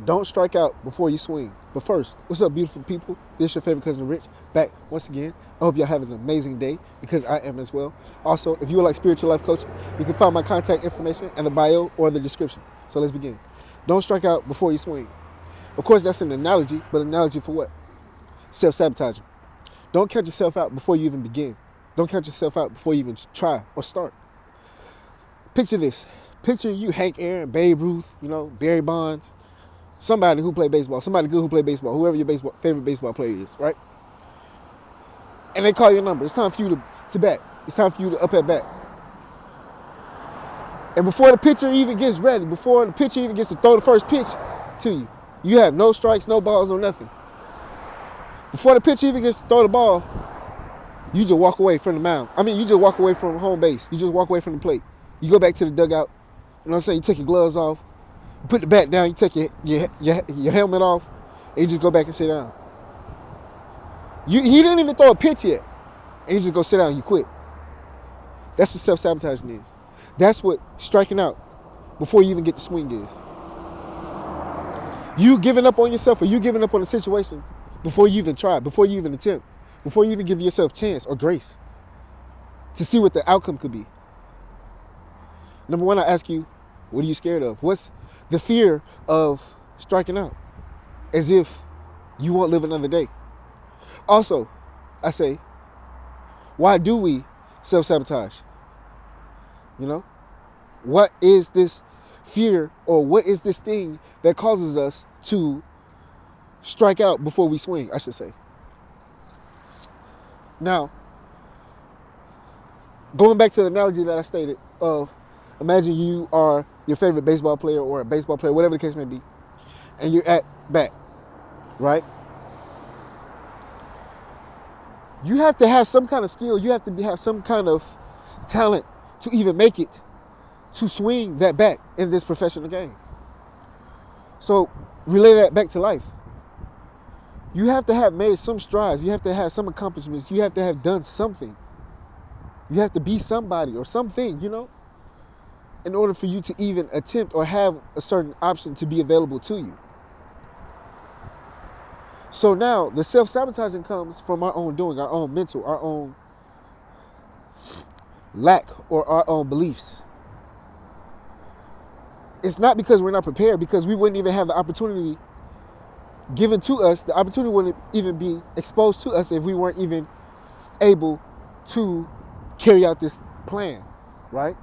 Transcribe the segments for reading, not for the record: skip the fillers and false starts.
Don't strike out before you swing. But first, what's up, beautiful people? This is your favorite cousin Rich, back once again. I hope y'all having an amazing day, because I am as well. Also, if you would like spiritual life coaching, you can find my contact information in the bio or the description. So let's begin. Don't strike out before you swing. Of course, that's an analogy, but an analogy for what? Self-sabotaging. Don't count yourself out before you even begin. Don't count yourself out before you even try or start. Picture this. Picture you, Hank Aaron, Babe Ruth, Barry Bonds, somebody who played baseball, somebody good who played baseball, whoever your favorite baseball player is, right? And they call your number. It's time for you to bat. It's time for you to up at bat. And before the pitcher even gets ready, before the pitcher even gets to throw the first pitch to you, you have no strikes, no balls, no nothing. Before the pitcher even gets to throw the ball, you just walk away from the mound. You just walk away from home base. You just walk away from the plate. You go back to the dugout. You know what I'm saying? You take your gloves off. You put the bat down. You take your helmet off. And you just go back and sit down. He didn't even throw a pitch yet. And you just go sit down and you quit. That's what self-sabotaging is. That's what striking out before you even get the swing is. You giving up on yourself, or you giving up on the situation before you even try, before you even attempt, before you even give yourself chance or grace to see what the outcome could be. Number one, I ask you, what are you scared of? What's the fear of striking out? As if you won't live another day. Also, I say, why do we self-sabotage? What is this fear, or what is this thing that causes us to strike out before we swing, I should say? Now, going back to the analogy that I stated of, imagine you are your favorite baseball player or a baseball player, whatever the case may be, and you're at bat, right? You have to have some kind of skill. You have to have some kind of talent to even make it to swing that bat in this professional game. So relate that back to life. You have to have made some strides. You have to have some accomplishments. You have to have done something. You have to be somebody or something, in order for you to even attempt or have a certain option to be available to you. So now the self-sabotaging comes from our own doing, our own mental, our own lack, or our own beliefs. It's not because we're not prepared, because we wouldn't even have the opportunity given to us. The opportunity wouldn't even be exposed to us if we weren't even able to carry out this plan, right?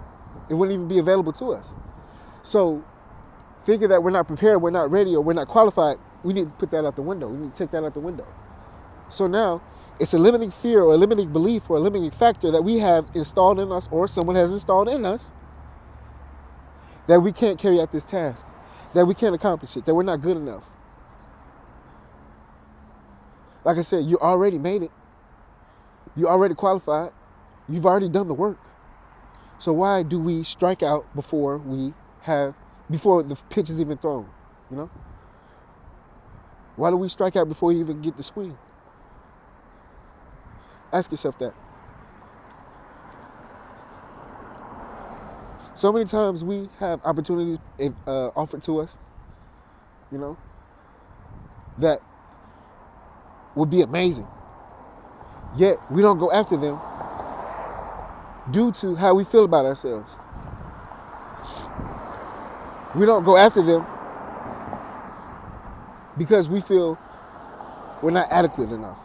It wouldn't even be available to us. So thinking that we're not prepared, we're not ready, or we're not qualified, we need to put that out the window. We need to take that out the window. So now it's a limiting fear, or a limiting belief, or a limiting factor that we have installed in us, or someone has installed in us, that we can't carry out this task, that we can't accomplish it, that we're not good enough. Like I said, you already made it. You already qualified. You've already done the work. So why do we strike out before the pitch is even thrown? Why do we strike out before you even get the swing? Ask yourself that. So many times we have opportunities offered to us, that would be amazing. Yet we don't go after them due to how we feel about ourselves. We don't go after them because we feel we're not adequate enough.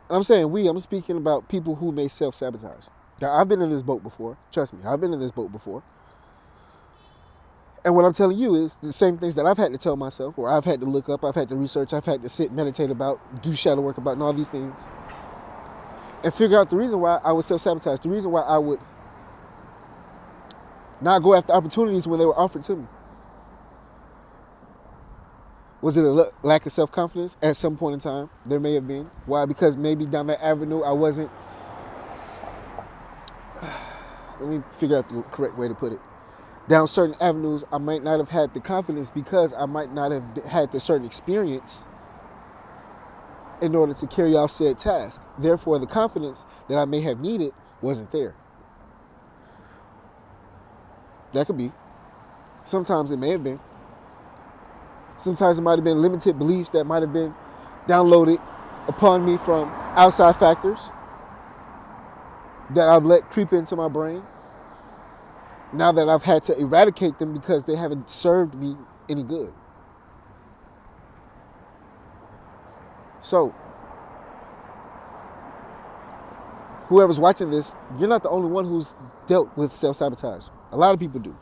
And I'm saying I'm speaking about people who may self-sabotage. Now, I've been in this boat before. Trust me, I've been in this boat before. And what I'm telling you is the same things that I've had to tell myself, or I've had to look up, I've had to research, I've had to sit, meditate about, do shadow work about, and all these things. And figure out the reason why I would self-sabotage, the reason why I would not go after opportunities when they were offered to me. Was it a lack of self-confidence? At some point in time, there may have been. Why? Because maybe down that avenue I wasn't, let me figure out the correct way to put it. Down certain avenues, I might not have had the confidence because I might not have had the certain experience in order to carry out said task. Therefore, the confidence that I may have needed wasn't there. That could be. Sometimes it may have been. Sometimes it might have been limited beliefs that might have been downloaded upon me from outside factors that I've let creep into my brain. Now that I've had to eradicate them because they haven't served me any good. So, whoever's watching this, you're not the only one who's dealt with self-sabotage. A lot of people do.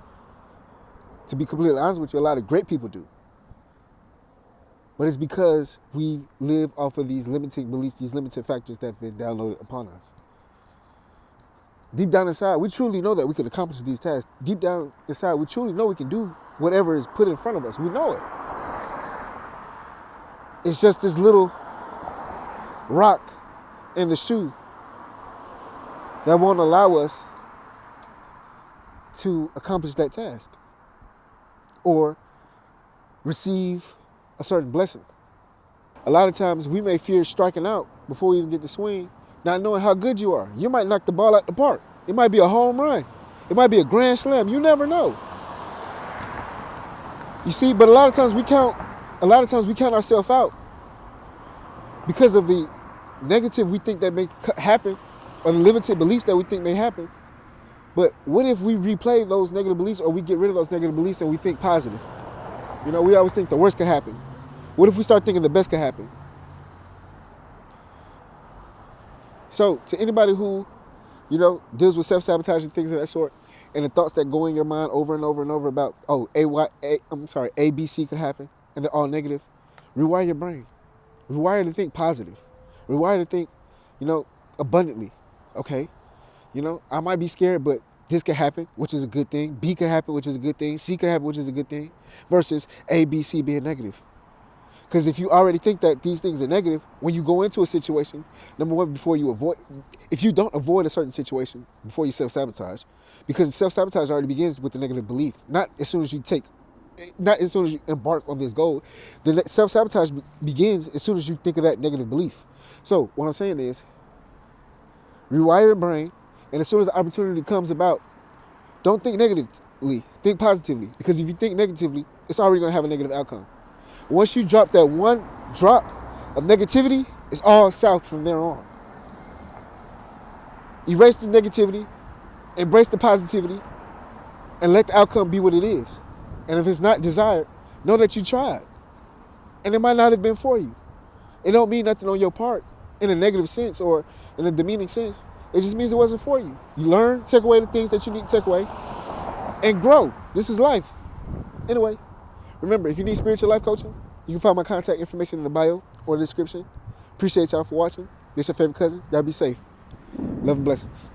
To be completely honest with you, a lot of great people do. But it's because we live off of these limiting beliefs, these limited factors that have been downloaded upon us. Deep down inside, we truly know that we can accomplish these tasks. Deep down inside, we truly know we can do whatever is put in front of us. We know it. It's just this little rock in the shoe that won't allow us to accomplish that task or receive a certain blessing. A lot of times we may fear striking out before we even get the swing, not knowing how good you are. You might knock the ball out the park. It might be a home run. It might be a grand slam. You never know. You see, but a lot of times we count ourselves out because of the negative we think that may happen or the limited beliefs that we think may happen. But what if we replay those negative beliefs, or we get rid of those negative beliefs and we think positive? You know, we always think the worst could happen. What if we start thinking the best could happen? So to anybody who, deals with self-sabotage and things of that sort, and the thoughts that go in your mind over and over and over about, A, B, C could happen, and they're all negative, rewire your brain. Rewire to think positive. Rewire to think, abundantly. Okay? I might be scared, but this could happen, which is a good thing. B could happen, which is a good thing. C could happen, which is a good thing. Versus A, B, C being negative. Because if you already think that these things are negative, when you go into a situation, number one, if you don't avoid a certain situation before you self-sabotage, because self-sabotage already begins with the negative belief. Not as soon as you embark on this goal. The self-sabotage begins as soon as you think of that negative belief. So what I'm saying is, rewire your brain, and as soon as the opportunity comes about, don't think negatively, think positively. Because if you think negatively, it's already going to have a negative outcome. Once you drop that one drop of negativity, it's all south from there on. Erase the negativity, embrace the positivity, and let the outcome be what it is. And if it's not desired, know that you tried. And it might not have been for you. It don't mean nothing on your part in a negative sense or in a demeaning sense. It just means it wasn't for you. You learn, take away the things that you need to take away, and grow. This is life. Anyway, remember, if you need spiritual life coaching, you can find my contact information in the bio or the description. Appreciate y'all for watching. This your favorite cousin. Y'all be safe. Love and blessings.